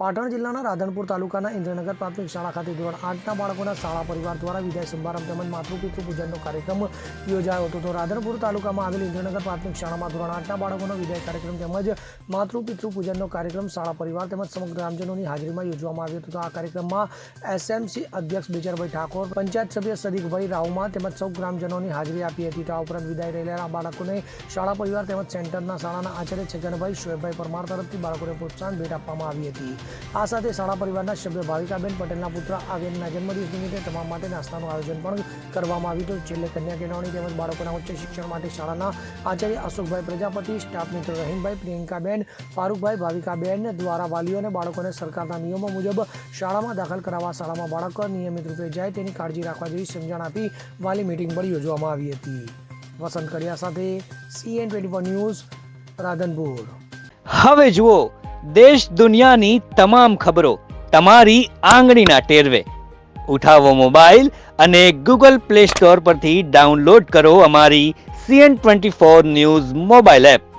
પાટણ જિલ્લાના રાધનપુર તાલુકાના ઇન્દ્રનગર પ્રાથમિક શાળા ખાતે ધોરણ 8ના બાળકોના શાળા પરિવાર દ્વારા વિદાય સમારંભ તેમજ માતૃપિતૃ પૂજનનો કાર્યક્રમ યોજાયો હતો. તો રાધનપુર તાલુકામાં આવેલ ઇન્દ્રનગર પ્રાથમિક શાળામાં ધોરણ 8ના બાળકોનો વિદાય કાર્યક્રમ તેમજ માતૃપિતૃ પૂજનનો કાર્યક્રમ શાળા પરિવાર તેમજ સમગ્ર ગ્રામજનોની હાજરીમાં યોજવામાં આવ્યો હતો. આ કાર્યક્રમમાં એસએમસી અધ્યક્ષ બેચરભાઈ ઠાકોર, પંચાયત સભ્ય સદીકભાઈ રાવમા તેમજ સૌ ગ્રામજનોની હાજરી આપી હતી. આ ઉપરાંત વિદાય રહેલા બાળકોને શાળા પરિવાર તેમજ સેન્ટરના શાળાના આચાર્ય છગનભાઈ શોએબભાઈ પરમાર તરફથી બાળકોને પ્રોત્સાહન ભેટ આપવામાં આવી હતી. આ સાથે શાળા પરિવારના સભ્ય ભાવિકાબેન પટેલના પુત્ર આર્યનના જન્મદિવસ નિમિત્તે તમામ માટે નાસ્તાનું આયોજન પણ કરવામાં આવ્યું હતું. છેલ્લે કન્યા કેળવણી તેમજ બાળકોના ઉચ્ચ શિક્ષણ માટે શાળાના આચાર્ય અશોકભાઈ પ્રજાપતિ, સ્ટાફ મિત્ર રહીમભાઈ, પ્રિયંકાબેન, ફારૂકભાઈ, ભાવિકાબેન દ્વારા વાલીઓને બાળકોને સરકારના નિયમો મુજબ શાળામાં દાખલ કરાવવા, શાળામાં બાળક નિયમિત રૂપે જાય તેની કાળજી રાખવા જેવી સમજણ આપી વાલી મીટિંગ પણ યોજવામાં આવી હતી. વસંત કડિયા સાથે CN24 ન્યૂઝ, રાધનપુર. હવે જુઓ દેશ દુનિયાની તમામ ખબરો તમારી આંગળીના ટેરવે. ઉઠાવો મોબાઈલ અને Google Play Store પરથી ડાઉનલોડ કરો અમારી CN24 ન્યૂઝ મોબાઈલ એપ.